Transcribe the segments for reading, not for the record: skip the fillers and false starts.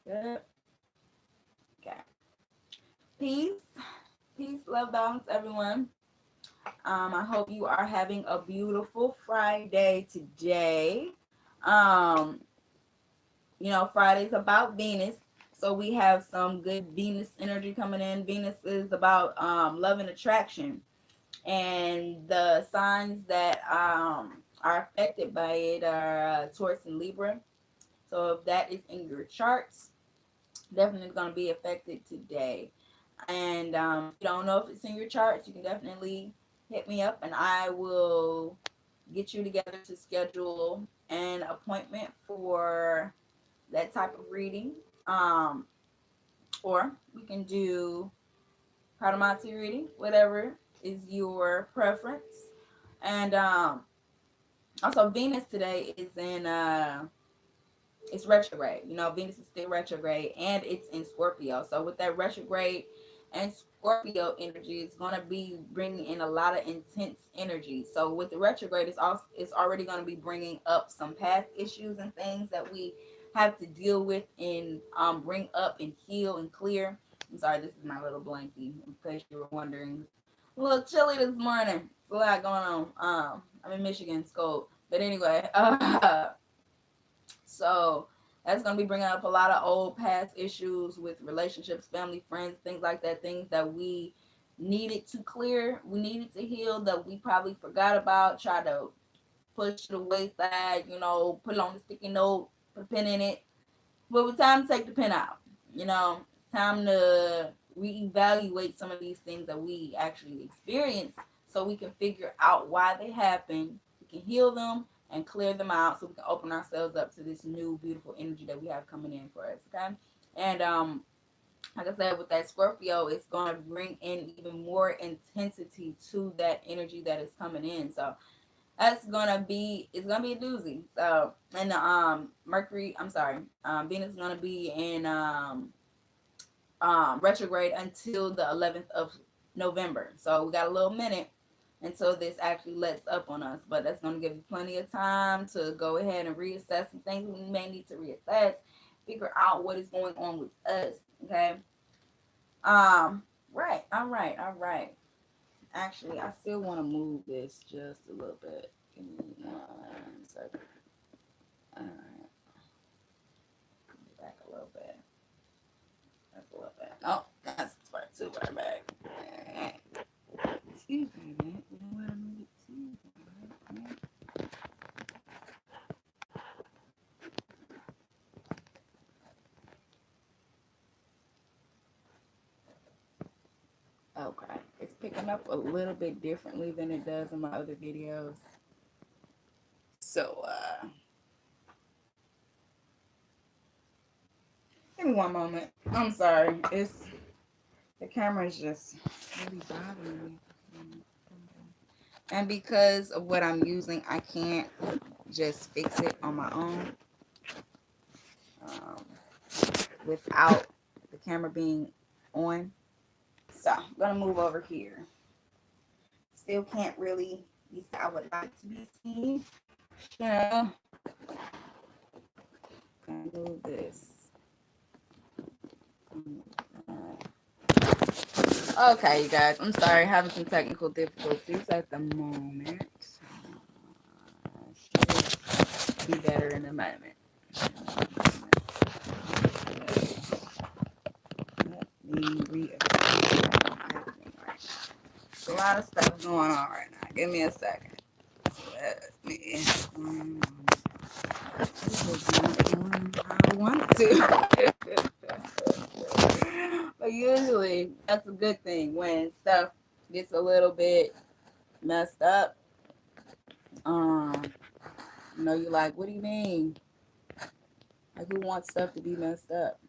Good. Okay. Peace. Peace, love, balance, everyone. I hope you are having a beautiful Friday today. Um, Friday's about Venus. So we have some good Venus energy coming in. Venus is about love and attraction. And the signs that are affected by it are Taurus and Libra. So if that is in your charts, definitely going to be affected today. And if you don't know if it's in your charts, you can definitely hit me up and I will get you together to schedule an appointment for that type of reading. Um, or we can do Karamati reading, whatever is your preference. And also Venus today is in it's retrograde. Venus is still retrograde and it's in Scorpio. So with that retrograde and Scorpio energy, it's going to be bringing in a lot of intense energy. So with the retrograde, it's already going to be bringing up some past issues and things that we have to deal with and bring up and heal and clear. I'm sorry, this is my little blankie in case you were wondering. A little chilly this morning. It's a lot going on. I'm in Michigan, it's cold. But anyway, so that's going to be bringing up a lot of old past issues with relationships, family, friends, things like that, things that we needed to clear, we needed to heal, that we probably forgot about, try to push to the wayside, put it on the sticky note, put a pin in it. But it's time to take the pin out. It's time to reevaluate some of these things that we actually experienced so we can figure out why they happened. We can heal them and clear them out so we can open ourselves up to this new beautiful energy that we have coming in for us. Okay. And like I said, with that Scorpio, it's going to bring in even more intensity to that energy that is coming in. So it's gonna be a doozy. So and the Venus is gonna be in retrograde until the 11th of November. So we got a little minute until this actually lets up on us. But that's gonna give you plenty of time to go ahead and reassess some things we may need to reassess, figure out what is going on with us. Okay. Right, all right. Actually, I still want to move this just a little bit. Give me 1 second. All right, back a little bit. That's a little bit. Oh, that's far too far back. Excuse me, man. You know what I move it to? Okay, it's picking up a little bit differently than it does in my other videos. So, give me 1 moment. I'm sorry. The camera is just really bothering me. And because of what I'm using, I can't just fix it on my own um, without the camera being on. So I'm going to move over here. Still can't really be seen. I would like to be seen. So, going to move this. Okay, you guys. I'm sorry. Having some technical difficulties at the moment. Should be better in a moment. Let me There's a lot of stuff going on right now. Give me a second. Let me. I want to. But usually that's a good thing when stuff gets a little bit messed up. You're like, what do you mean? Like, who wants stuff to be messed up?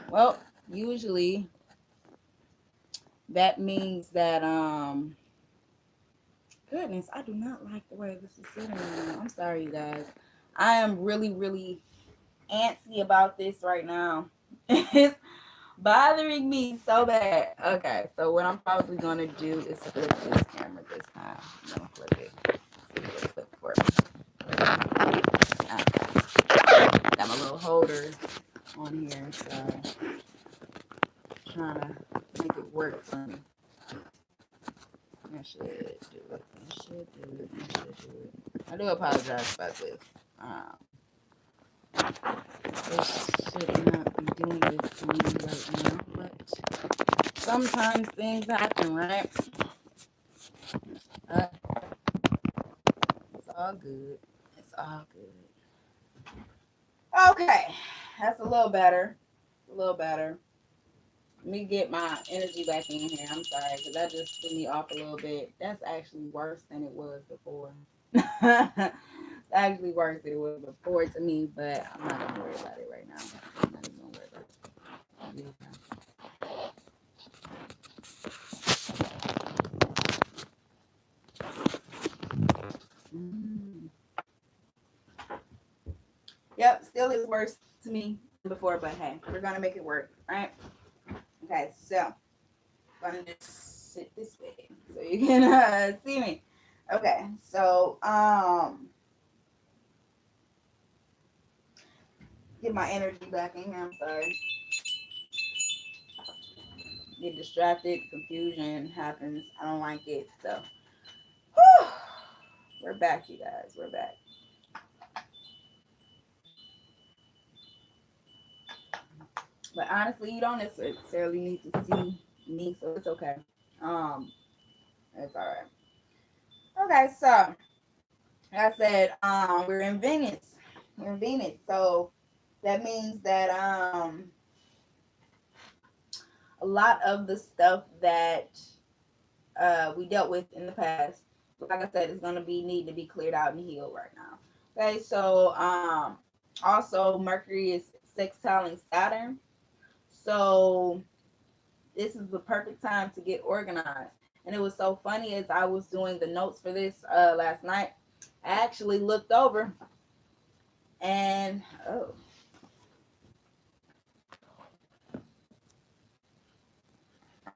Well, usually that means that goodness, I do not like the way this is sitting right now. I'm sorry, you guys. I am really, really antsy about this right now. It's bothering me so bad. Okay, so what I'm probably gonna do is flip this camera this time. I'm gonna flip it. I do apologize about this. This should not be doing this to me right now, but sometimes things happen, right? Uh, it's all good. It's all good. Okay, that's a little better. A little better. Let me get my energy back in here. I'm sorry, because that just threw me off a little bit. That's actually worse than it was before. It's actually worse than it was before to me, but I'm not gonna worry about it right now. I'm not even gonna worry about it. Mm. Yep, still is worse to me than before, but hey, we're gonna make it work, right? Okay, so I'm gonna just sit this way so you can see me. Okay, so get my energy back in here. I'm sorry. Get distracted, confusion happens. I don't like it. So whew, we're back, you guys. We're back. But honestly, you don't necessarily need to see me, so it's okay. Um, it's all right. Okay, so like I said, we're in Venus. We're in Venus, so that means that a lot of the stuff that we dealt with in the past, like I said, is gonna be need to be cleared out and healed right now. Okay, so also Mercury is sextiling Saturn, so this is the perfect time to get organized. And it was so funny as I was doing the notes for this last night, I actually looked over and oh,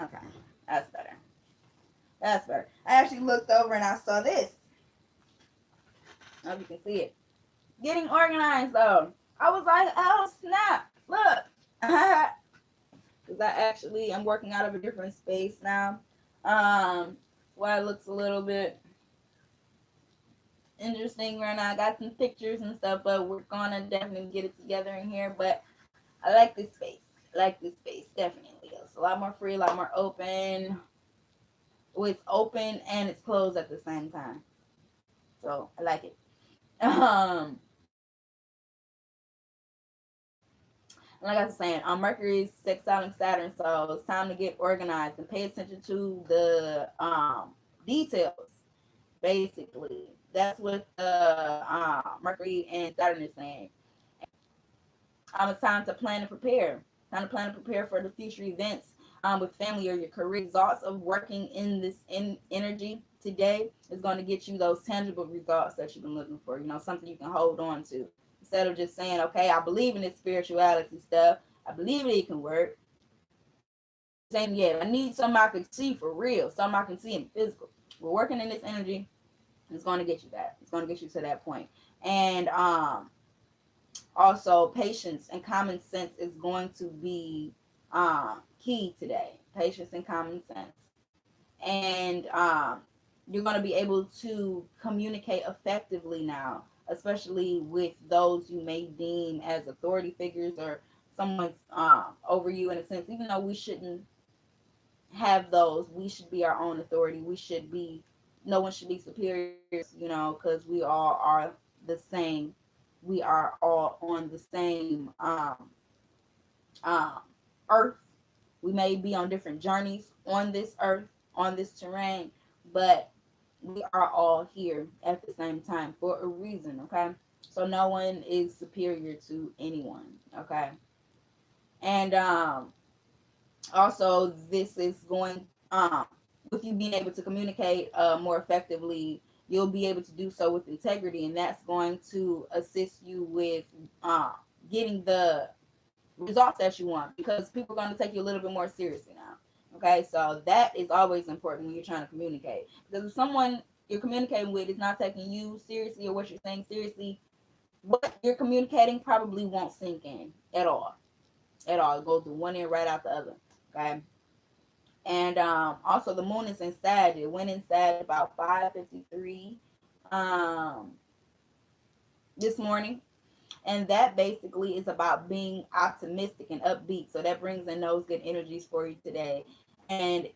okay, that's better. That's better. I actually looked over and I saw this. I hope you can see it. Getting organized though. I was like, oh snap! Look, because I'm working out of a different space now. Why it looks a little bit interesting right now. I got some pictures and stuff, but we're gonna definitely get it together in here. But I like this space. I like this space definitely. It's a lot more free, a lot more open. Well, it's open and it's closed at the same time. So I like it. Like I was saying, Mercury is sextiling Saturn, so it's time to get organized and pay attention to the details. Basically, that's what the Mercury and Saturn is saying. It's time to plan and prepare. Time to plan and prepare for the future events with family or your career. Results of working in this energy today is going to get you those tangible results that you've been looking for. You know, something you can hold on to instead of just saying, "Okay, I believe in this spirituality stuff. I believe it can work." Same yet. I need something I can see for real. Something I can see in physical. We're working in this energy. It's going to get you that. It's going to get you to that point. And also, patience and common sense is going to be key today. Patience and common sense. And you're going to be able to communicate effectively now, especially with those you may deem as authority figures or someone's over you in a sense. Even though we shouldn't have those, we should be our own authority. We should be, no one should be superior, you know, because we all are the same. We are all on the same um, earth. We may be on different journeys on this earth, on this terrain, but we are all here at the same time for a reason, okay? So no one is superior to anyone, okay? And also, this is going, with you being able to communicate more effectively, you'll be able to do so with integrity, and that's going to assist you with getting the results that you want because people are going to take you a little bit more seriously now. Okay, so that is always important when you're trying to communicate. Because if someone you're communicating with is not taking you seriously or what you're saying seriously, what you're communicating probably won't sink in at all. At all. It goes to one ear right out the other. Okay. And also the moon is in Sag. It went in Sag about 5:53. this morning, and that basically is about being optimistic and upbeat. So that brings in those good energies for you today. And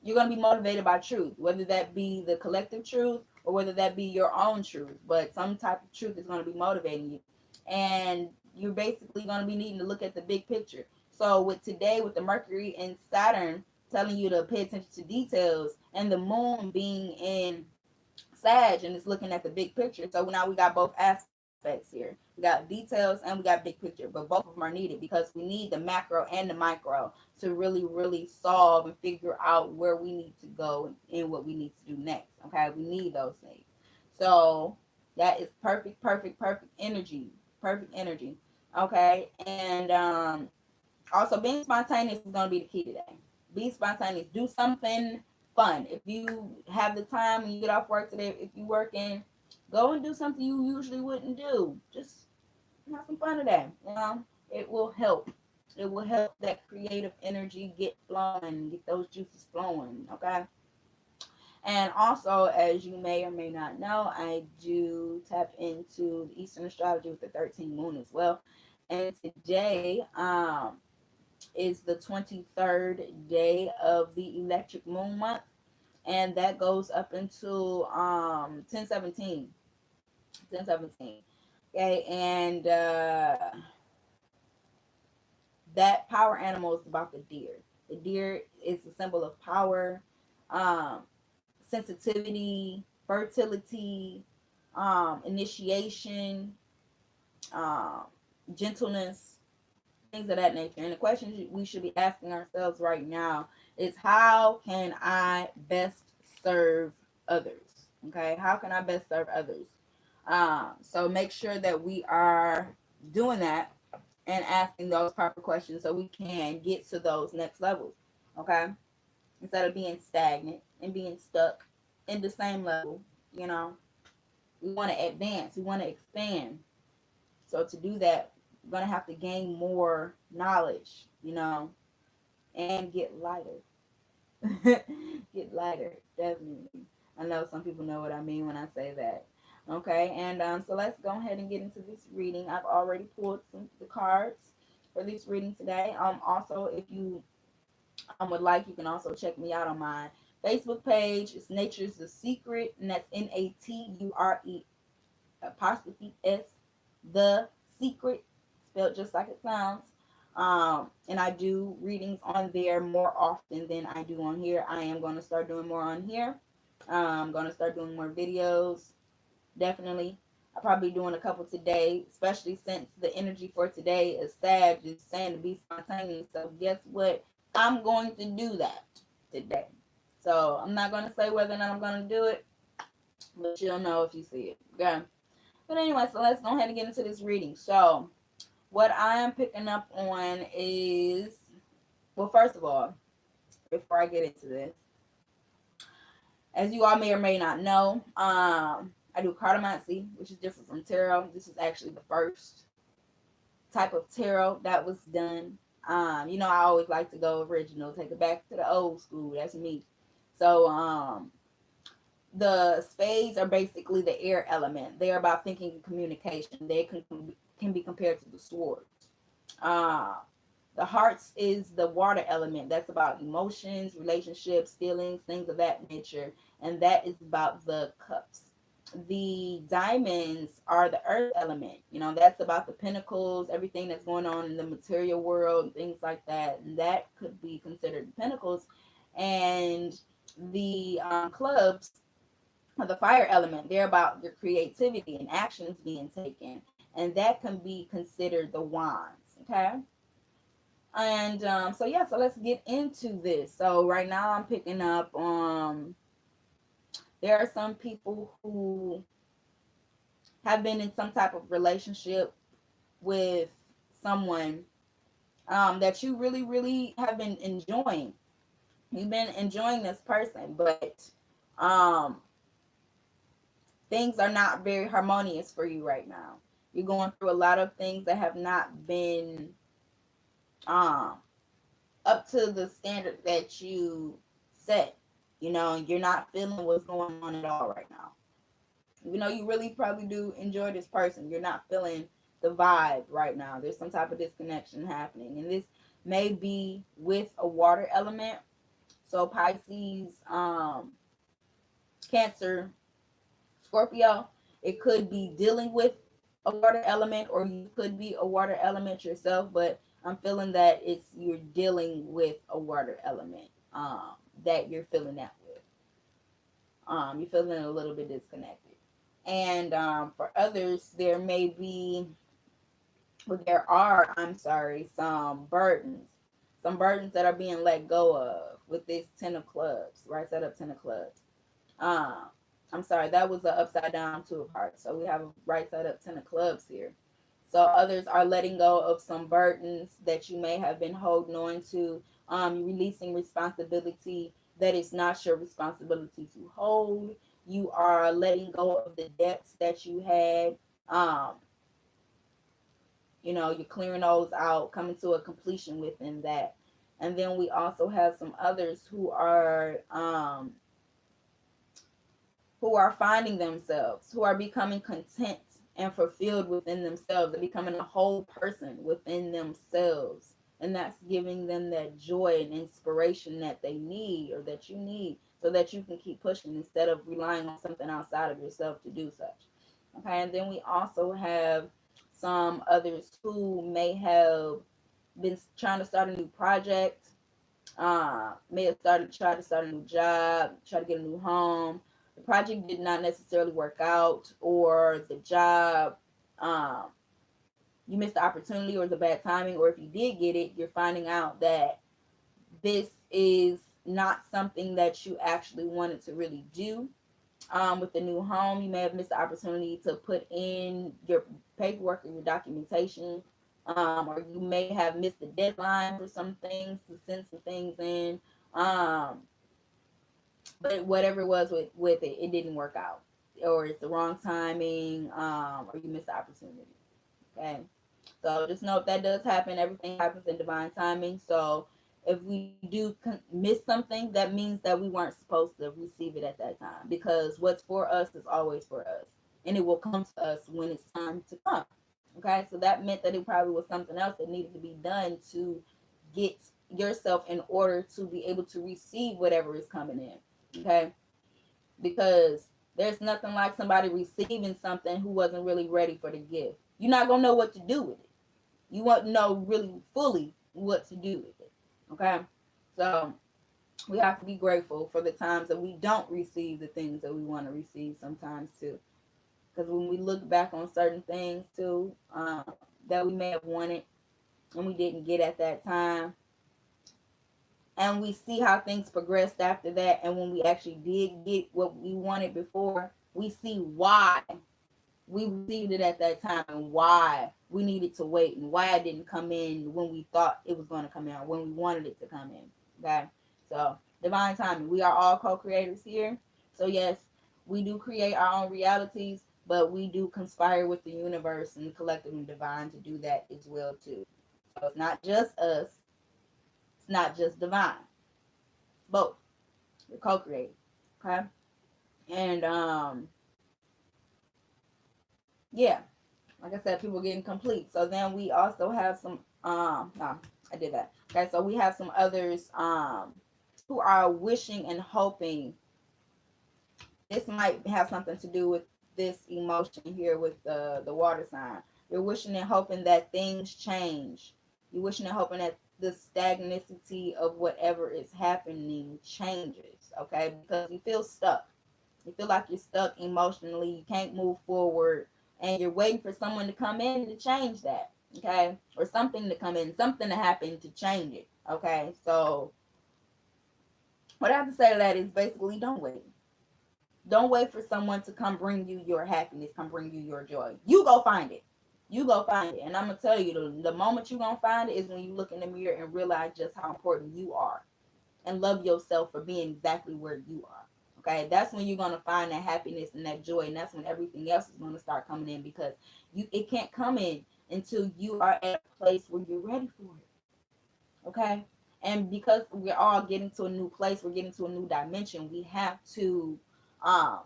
you're going to be motivated by truth, whether that be the collective truth or whether that be your own truth. But some type of truth is going to be motivating you. And you're basically going to be needing to look at the big picture. So with today, with the Mercury and Saturn telling you to pay attention to details, and the moon being in Sag and it's looking at the big picture. So now we got both aspects here. We got details and we got big picture, but both of them are needed because we need the macro and the micro to really solve and figure out where we need to go and what we need to do next. Okay, we need those things. So that is perfect energy. Perfect energy. Okay, and also being spontaneous is going to be the key today. Be spontaneous. Do something fun. If you have the time and you get off work today, if you working, go and do something you usually wouldn't do. Just have some fun today. You know, it will help. It will help that creative energy get flowing, get those juices flowing. Okay. And also, as you may or may not know, I do tap into the Eastern astrology with the 13th moon as well. And today, is the 23rd day of the electric moon month, and that goes up until 1017. Okay, and that power animal is about the deer. The deer is a symbol of power, um sensitivity, fertility, initiation, um gentleness, things of that nature. And the question we should be asking ourselves right now is, how can I best serve others? Okay, how can I best serve others? So make sure that we are doing that and asking those proper questions so we can get to those next levels. Okay, instead of being stagnant and being stuck in the same level. You know, we want to advance, we want to expand. So to do that, we're gonna have to gain more knowledge, you know, and get lighter. Get lighter, definitely. I know some people know what I mean when I say that. Okay, and so let's go ahead and get into this reading. I've already pulled the cards for this reading today. Also, if you would like, you can also check me out on my Facebook page. It's Nature's the Secret, and that's Nature apostrophe S, the secret, spelled just like it sounds. And I do readings on there more often than I do on here. I am going to start doing more on here. I'm going to start doing more videos, definitely. I'll probably be doing a couple today, especially since the energy for today is Sag, just saying to be spontaneous. So guess what? I'm going to do that today. So I'm not going to say whether or not I'm going to do it, but you'll know if you see it. Okay. But anyway, so let's go ahead and get into this reading. So what I am picking up on is, well, first of all, before I get into this, as you all may or may not know, I do cartomancy, which is different from tarot. This is actually the first type of tarot that was done. You know, I always like to go original, take it back to the old school. That's me. So, the spades are basically the air element. They're about thinking and communication. They can be compared to the swords. Uh, the hearts is the water element. That's about emotions, relationships, feelings, things of that nature. And that is about the cups. The diamonds are the earth element. You know, that's about the pinnacles, everything that's going on in the material world, things like that. And that could be considered the pinnacles. And the clubs are the fire element. They're about your creativity and actions being taken. And that can be considered the wands. Okay. And so yeah, so let's get into this. So right now I'm picking up there are some people who have been in some type of relationship with someone that you really have been enjoying. You've been enjoying this person, but um things are not very harmonious for you right now. You're going through a lot of things that have not been um up to the standard that you set. You know, you're not feeling what's going on at all right now. Even though you really probably do enjoy this person, you're not feeling the vibe right now. There's some type of disconnection happening. And this may be with a water element. So Pisces, Cancer, Scorpio, it could be dealing with a water element, or you could be a water element yourself, but I'm feeling that it's you're dealing with a water element, that you're feeling that with. You're feeling a little bit disconnected. And for others, there may be, well, there are, I'm sorry, some burdens that are being let go of with this 10 of clubs, right side up 10 of clubs. Um, I'm sorry, that was the upside down 2 of hearts. So we have a right side up 10 of clubs here. So others are letting go of some burdens that you may have been holding on to. You're releasing responsibility that is not your responsibility to hold. You are letting go of the debts that you had. Um, you're clearing those out, coming to a completion within that. And then we also have some others who are finding themselves, who are becoming content and fulfilled within themselves. They're becoming a whole person within themselves. And that's giving them that joy and inspiration that they need, or that you need, so that you can keep pushing instead of relying on something outside of yourself to do such. Okay, and then we also have some others who may have been trying to start a new project, may have tried to start a new job, try to get a new home. The project did not necessarily work out, or the job, um, you missed the opportunity, or the bad timing, or if you did get it, you're finding out that this is not something that you actually wanted to really do. With the new home, you may have missed the opportunity to put in your paperwork or your documentation, or you may have missed the deadline for some things to send some things in. Um, but whatever it was with it, it didn't work out, or it's the wrong timing, or you missed the opportunity. Okay, so just know if that does happen, everything happens in divine timing. So if we do miss something, that means that we weren't supposed to receive it at that time, because what's for us is always for us, and it will come to us when it's time to come. Okay, so that meant that it probably was something else that needed to be done to get yourself in order to be able to receive whatever is coming in. Okay, because there's nothing like somebody receiving something who wasn't really ready for the gift. You're not gonna know what to do with it. You won't know really fully what to do with it. Okay, so we have to be grateful for the times that we don't receive the things that we want to receive sometimes too. Because when we look back on certain things too, that we may have wanted and we didn't get at that time, and we see how things progressed after that, and when we actually did get what we wanted before, we see why we received it at that time, and why we needed to wait, and why it didn't come in when we thought it was going to come in, or when we wanted it to come in. Okay, so divine timing, we are all co-creators here. So yes, we do create our own realities, but we do conspire with the universe and the collective and divine to do that as well too. So it's not just us, it's not just divine, both. We're co-creating. Okay, and yeah, like I said, people getting complete. So then we also have some no, I did that. Okay, so we have some others who are wishing and hoping. This might have something to do with this emotion here with the water sign. You're wishing and hoping that things change. You're wishing and hoping that the stagnicity of whatever is happening changes. Okay, because you feel stuck. You feel like you're stuck emotionally. You can't move forward, and you're waiting for someone to come in to change that. Okay, or something to come in, something to happen to change it. Okay, so what I have to say to that is basically don't wait. Don't wait for someone to come bring you your happiness, come bring you your joy. You go find it. You go find it. And I'm going to tell you, the moment you're going to find it is when you look in the mirror and realize just how important you are, and love yourself for being exactly where you are. Okay, that's when you're going to find that happiness and that joy, and that's when everything else is going to start coming in, because it can't come in until you are at a place where you're ready for it. Okay, and because we're all getting to a new place, we're getting to a new dimension, we have to um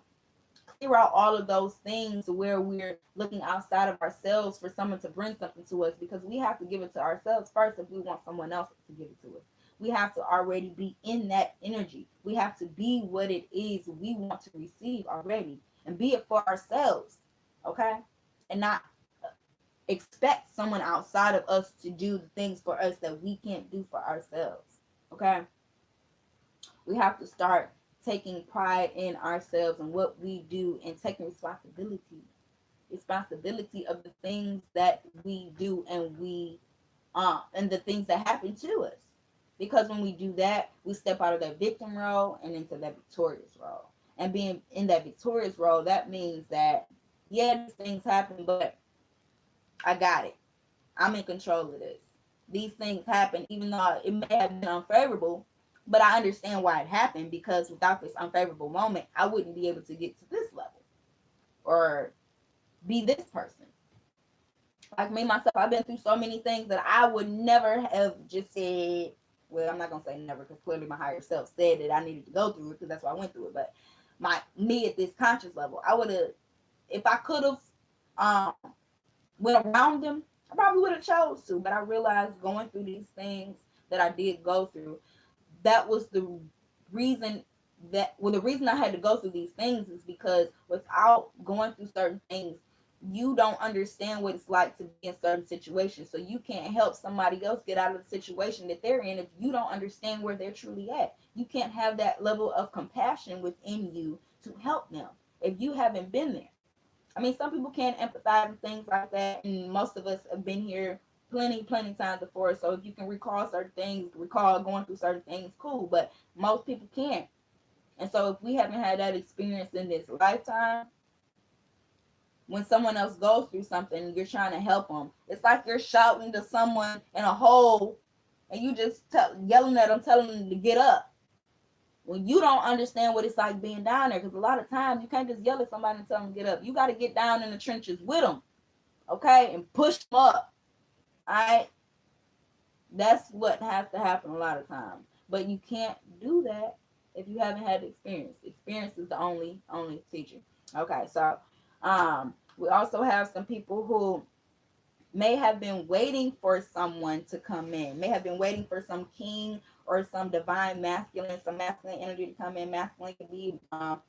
clear out all of those things where we're looking outside of ourselves for someone to bring something to us, because we have to give it to ourselves first if we want someone else to give it to us. We have to already be in that energy. We have to be what it is we want to receive already, and be it for ourselves, okay? And not expect someone outside of us to do the things for us that we can't do for ourselves, okay? We have to start taking pride in ourselves and what we do, and taking responsibility of the things that we do, and the things that happen to us. Because when we do that, we step out of that victim role and into that victorious role. And being in that victorious role, that means that, yeah, these things happen, but I got it. I'm in control of this. These things happen, even though it may have been unfavorable, but I understand why it happened, because without this unfavorable moment, I wouldn't be able to get to this level or be this person. Like me, myself, I've been through so many things that I would never have just said, well, I'm not going to say never, because clearly my higher self said that I needed to go through it, because that's why I went through it. But me at this conscious level, I would have, if I could have um, went around them, I probably would have chose to. But I realized going through these things that I did go through, that was the reason the reason I had to go through these things is because without going through certain things, you don't understand what it's like to be in certain situations. So you can't help somebody else get out of the situation that they're in if you don't understand where they're truly at. You can't have that level of compassion within you to help them if you haven't been there. I mean, some people can't empathize with things like that, and most of us have been here plenty times before. So if you can recall certain things, recall going through certain things, cool. But most people can't. And so if we haven't had that experience in this lifetime, when someone else goes through something, you're trying to help them. It's like you're shouting to someone in a hole, and you just yelling at them, telling them to get up. When you don't understand what it's like being down there, because a lot of times you can't just yell at somebody and tell them to get up. You got to get down in the trenches with them, okay, and push them up. All right, that's what has to happen a lot of times. But you can't do that if you haven't had experience. Experience is the only teacher. Okay, so we also have some people who may have been waiting for someone to come in, may have been waiting for some king or some divine masculine, some masculine energy to come in. Masculine could be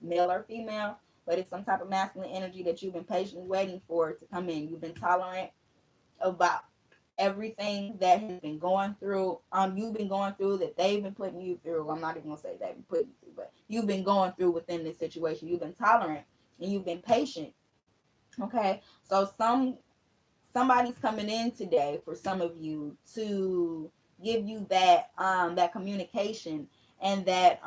male or female, but it's some type of masculine energy that you've been patiently waiting for to come in. You've been tolerant about everything that has been going through, you've been going through, that they've been putting you through. I'm not even gonna say they've been putting you through, but you've been going through within this situation. You've been tolerant and you've been patient. Okay, so somebody's coming in today for some of you to give you that communication and that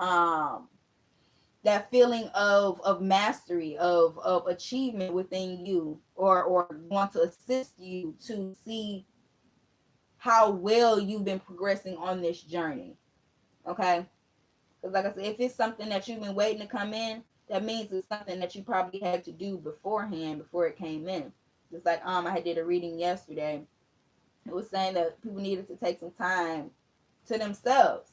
feeling of mastery, of achievement within you, or want to assist you to see how well you've been progressing on this journey. Okay, because like I said, if it's something that you've been waiting to come in, that means it's something that you probably had to do beforehand before it came in. Just like I did a reading yesterday. It was saying that people needed to take some time to themselves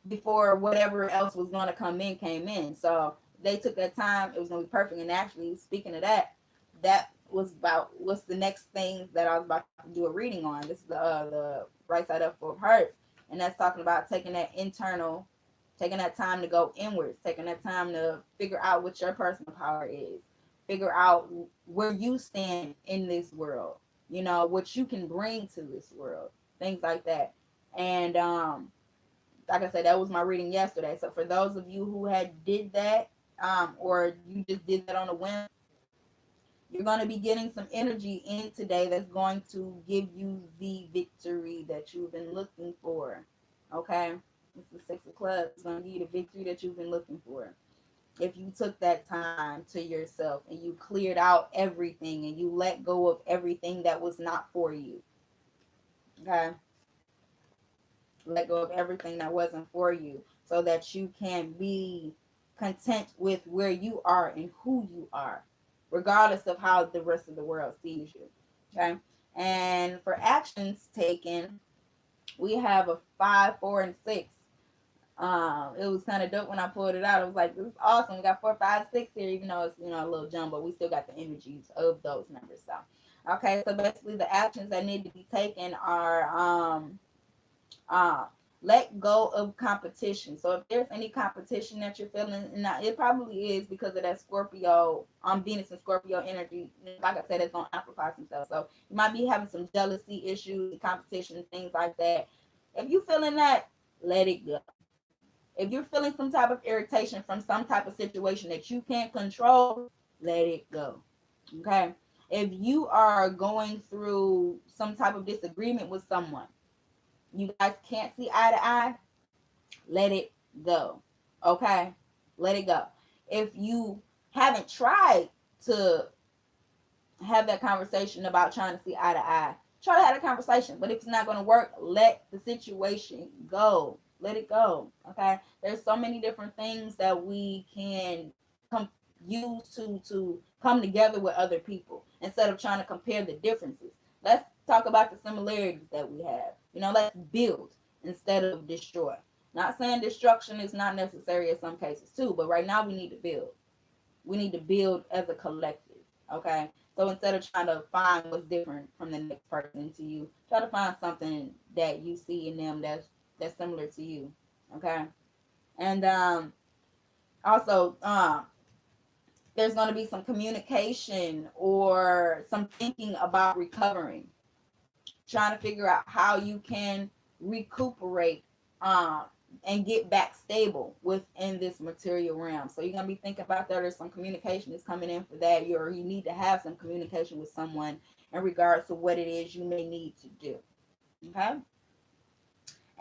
before whatever else was going to come in came in. So they took that time. It was going to be perfect. And actually, speaking of that, that was about what's the next thing that I was about to do a reading on. This is the right side up for hearts, and that's talking about taking that time to go inwards, taking that time to figure out what your personal power is, figure out where you stand in this world, what you can bring to this world, things like that. And like I said, that was my reading yesterday. So for those of you who had did that, or you just did that on a whim, you're going to be getting some energy in today that's going to give you the victory that you've been looking for. Okay, it's the 6 of clubs. It's going to give you the victory that you've been looking for. If you took that time to yourself and you cleared out everything and you let go of everything that was not for you. Okay, let go of everything that wasn't for you so that you can be content with where you are and who you are, regardless of how the rest of the world sees you. Okay, and for actions taken, we have a 5, 4, and 6. It was kind of dope when I pulled it out. I was like, this is awesome. We got 4, 5, 6 here, even though it's, a little jumbo. We still got the energies of those numbers. So, okay, so basically the actions that need to be taken are uh, let go of competition. So if there's any competition that you're feeling, now it probably is because of that Scorpio, Venus and Scorpio energy. Like I said, it's on amplify some stuff. So you might be having some jealousy issues, competition, things like that. If you're feeling that, let it go. If you're feeling some type of irritation from some type of situation that you can't control, let it go. Okay. If you are going through some type of disagreement with someone, you guys can't see eye to eye, let it go. Okay? Let it go. If you haven't tried to have that conversation about trying to see eye to eye, try to have a conversation. But if it's not going to work, let the situation go. Let it go. Okay? There's so many different things that we can use to come together with other people instead of trying to compare the differences. Let's talk about the similarities that we have. Let's build instead of destroy. Not saying destruction is not necessary in some cases too, but right now we need to build. We need to build as a collective. Okay? So instead of trying to find what's different from the next person to you, try to find something that you see in them that's similar to you. Okay? And also there's going to be some communication or some thinking about recovering, trying to figure out how you can recuperate um, and get back stable within this material realm. So you're going to be thinking about that. There's some communication that's coming in for that. You need to have some communication with someone in regards to what it is you may need to do. Okay.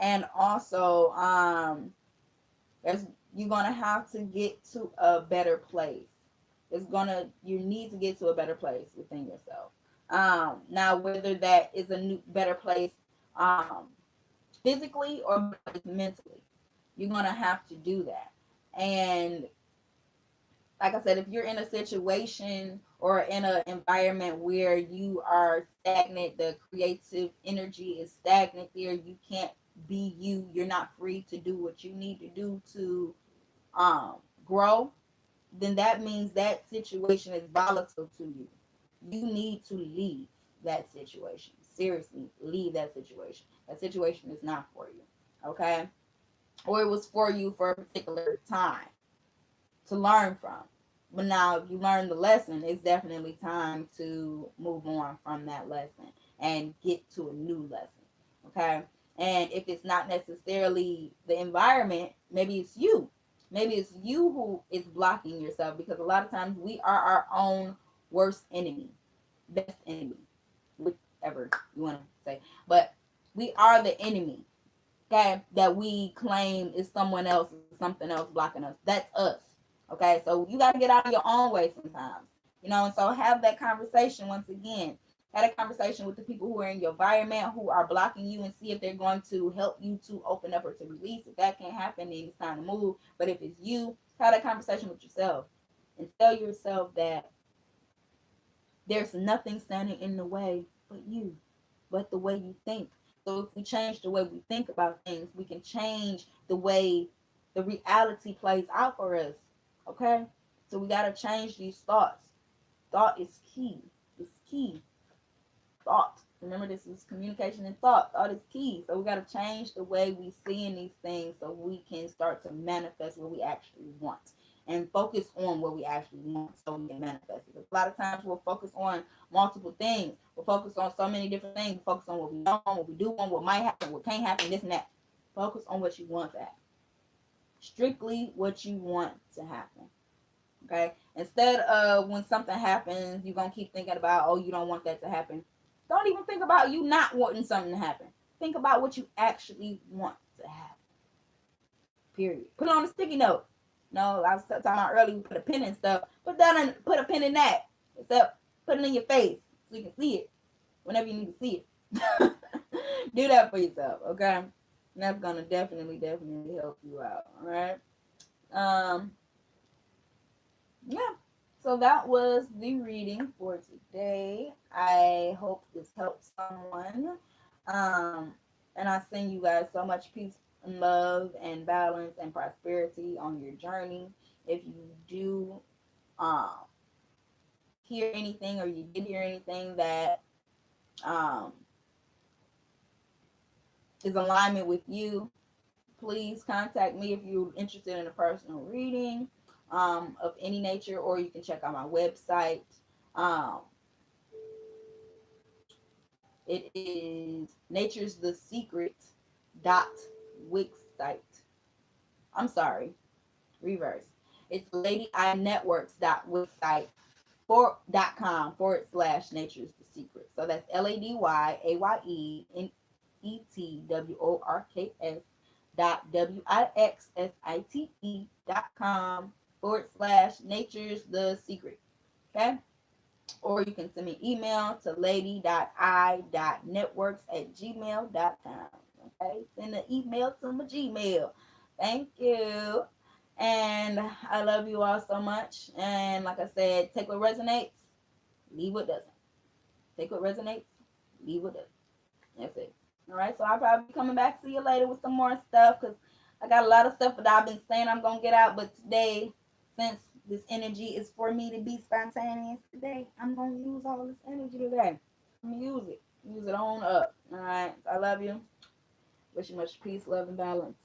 And also, you're going to have to get to a better place. You need to get to a better place within yourself. Now, whether that is a new better place um, physically or mentally, you're gonna have to do that. And like I said, if you're in a situation or in an environment where you are stagnant, the creative energy is stagnant there, you can't be you, you're not free to do what you need to do to um, grow, then that means that situation is volatile to you. You need to leave that situation. Seriously, leave that situation. That situation is not for you. Okay? Or it was for you for a particular time to learn from. But now, if you learn the lesson, it's definitely time to move on from that lesson and get to a new lesson. Okay? And if it's not necessarily the environment, maybe it's you. Maybe it's you who is blocking yourself, because a lot of times we are our own worst enemy, best enemy, whichever you want to say. But we are the enemy, okay, that we claim is someone else, something else blocking us. That's us. Okay, so you got to get out of your own way sometimes, and so have that conversation once again. Have a conversation with the people who are in your environment who are blocking you, and see if they're going to help you to open up or to release. If that can't happen, then it's time to move. But if it's you, have that conversation with yourself and tell yourself that there's nothing standing in the way but you, but the way you think. So if we change the way we think about things, we can change the way the reality plays out for us. Okay? So we got to change these thoughts. Thought is key. It's key. Thought. Remember, this is communication and thought. Thought is key. So we got to change the way we see in these things so we can start to manifest what we actually want. And focus on what we actually want so we can manifest it. A lot of times we'll focus on multiple things. We'll focus on so many different things. We'll focus on what we don't want, what we do want, what might happen, what can't happen, this and that. Focus on what you want to happen. Strictly what you want to happen. Okay? Instead of when something happens, you're going to keep thinking about, oh, you don't want that to happen. Don't even think about you not wanting something to happen. Think about what you actually want to happen. Period. Put it on a sticky note. No, I was talking about earlier, we put a pin in stuff. Put a pin in that. Except put it in your face so you can see it whenever you need to see it. Do that for yourself, okay? And that's gonna definitely help you out. All right. Yeah. So that was the reading for today. I hope this helps someone. And I send you guys so much peace, love and balance and prosperity on your journey. If you do um, hear anything or you did hear anything that um, is alignment with you, please contact me if you're interested in a personal reading of any nature, or you can check out my website. Um, it is Nature's the Secret dot wixsite. I'm sorry, reverse. It's ladynetworks.wixsite .com/Nature's the Secret. So that's LADYAYENETWORKS .WIXSITE.com/Nature's the Secret. Okay. Or you can send me an email to lady.i.networks@gmail.com. Okay. Send an email to my Gmail. Thank you. And I love you all so much. And like I said, take what resonates, leave what doesn't. Take what resonates, leave what doesn't. That's it. All right. So I'll probably be coming back to you later with some more stuff because I got a lot of stuff that I've been saying I'm going to get out. But today, since this energy is for me to be spontaneous today, I'm going to use all this energy today. I'm going to use it. Use it on up. All right. I love you. Wish you much peace, love, and balance.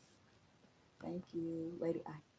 Thank you, Lady I.